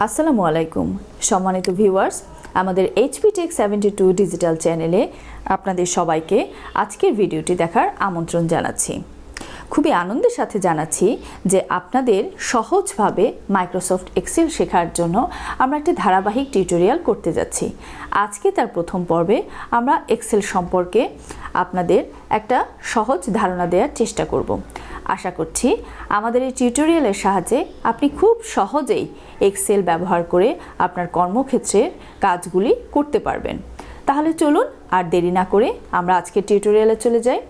আসসালামু আলাইকুম সম্মানিত ভিউয়ার্স, আমাদের এইচপি টেক 72 ডিজিটাল চ্যানেলে আপনাদের সবাইকে আজকের ভিডিওটি দেখার আমন্ত্রণ জানাচ্ছি। খুবই আনন্দের সাথে জানাচ্ছি যে আপনাদের সহজভাবে মাইক্রোসফট এক্সেল শেখার জন্য আমরা একটি ধারাবাহিক টিউটোরিয়াল করতে যাচ্ছি। আজকে তার প্রথম পর্বে আমরা এক্সেল সম্পর্কে আপনাদের একটা সহজ ধারণা দেওয়ার চেষ্টা করব। আশা করছি আমাদের এই টিউটোরিয়ালের সাহায্যে আপনি খুব সহজেই এক্সেল ব্যবহার করে আপনার কর্মক্ষেত্রের কাজগুলি করতে পারবেন। তাহলে চলুন আর দেরি না করে আমরা আজকের টিউটোরিয়ালে চলে যাই।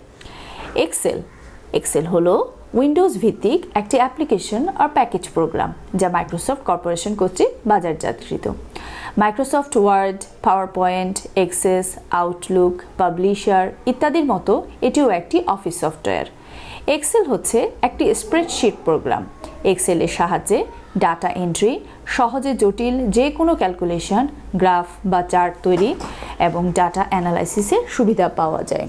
এক্সেল হলো উইন্ডোজ ভিত্তিক একটি অ্যাপ্লিকেশন আর প্যাকেজ প্রোগ্রাম যা মাইক্রোসফট কর্পোরেশন কর্তৃক বাজারজাতকৃত। Microsoft Word, PowerPoint, Access, Outlook, Publisher ইত্যাদির মতো এটিও একটি অফিস সফটওয়্যার। এক্সেল হচ্ছে একটি স্প্রেডশিট প্রোগ্রাম। এক্সেলের সাহায্যে ডাটা এন্ট্রি, সহজে জটিল যে কোনো ক্যালকুলেশন, গ্রাফ বা চার্ট তৈরি এবং ডাটা অ্যানালাইসিসের সুবিধা পাওয়া যায়।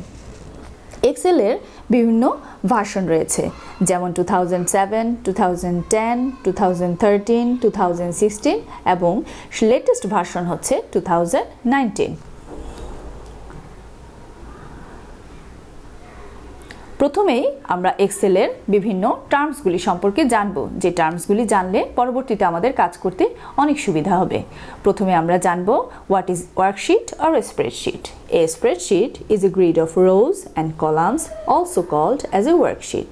এক্সেলের বিভিন্ন ভার্সন রয়েছে, যেমন 2007, 2010, 2013, 2016 এবং লেটেস্ট ভার্সন হচ্ছে 2019। প্রথমেই আমরা এক্সেলের বিভিন্ন টার্মসগুলি সম্পর্কে জানব, যে টার্মসগুলি জানলে পরবর্তীতে আমাদের কাজ করতে অনেক সুবিধা হবে। প্রথমে আমরা জানব what is worksheet or a spreadsheet. A spreadsheet is a grid of rows and columns, also called as a worksheet.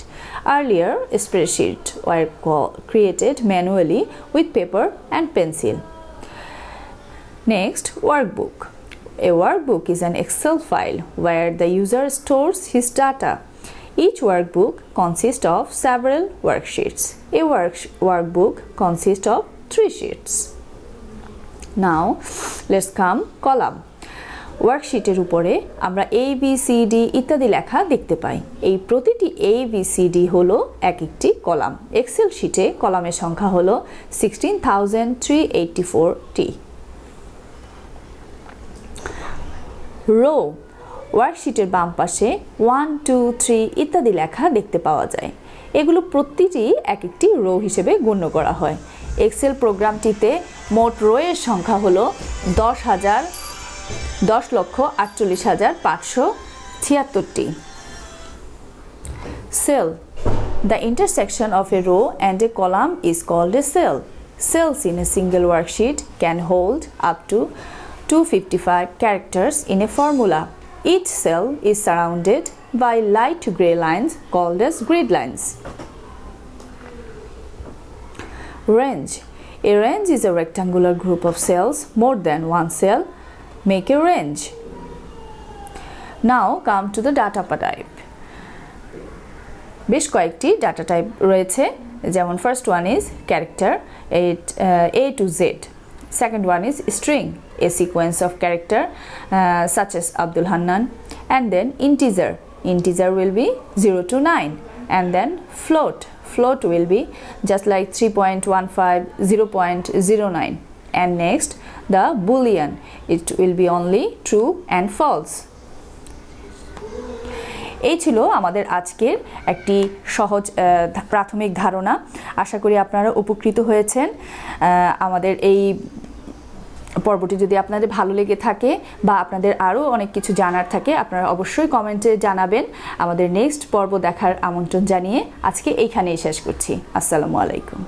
Earlier, spreadsheets were created manually with paper and pencil. Next, workbook. A workbook is an Excel file where the user stores his data. Each workbook consists of several worksheets. A workbook consists of 3 sheets. Now, let's come column. ওয়ার্কশিটের উপরে আমরা ABCD ইত্যাদি লেখা দেখতে পাই। এই প্রতিটি ABCD হলো এক একটি কলাম। এক্সেল শিটে কলামের সংখ্যা হলো 16,384টি। রো, ওয়ার্কশিটের বাম পাশে 1, 2, 3 ইত্যাদি লেখা দেখতে পাওয়া যায়। এগুলো প্রতিটি এক একটি রো হিসেবে গণ্য করা হয়। এক্সেল প্রোগ্রামটিতে মোট রোয়ের সংখ্যা হলো 10,48,576টি। Cell. The intersection of a row and a column is called a cell. Cells in a single worksheet can hold up to 255 characters in a formula. Each cell is surrounded by light gray lines called as grid lines. Range. A range is a rectangular group of cells. More than one cell make a range. Now come to the data type. বেশ কয়েকটি data type রয়েছে, যেমন first one is character, A to Z. Second one is string, a sequence of character such as Abdul Hannan, and then integer. Integer will be 0 to 9, and then float. Float will be just like 3.15, 0.09. And next, the Boolean. It will be only true and false. এই ছিল আমাদের আজকের একটি সহজ প্রাথমিক ধারণা। আশা করি আপনারা উপকৃত হয়েছেন। আমাদের এই পর্বটি যদি আপনাদের ভালো লেগে থাকে বা আপনাদের আরও অনেক কিছু জানার থাকে, আপনারা অবশ্যই কমেন্টে জানাবেন। আমাদের নেক্সট পর্ব দেখার আমন্ত্রণ জানিয়ে আজকে এইখানেই শেষ করছি। আসসালামু আলাইকুম।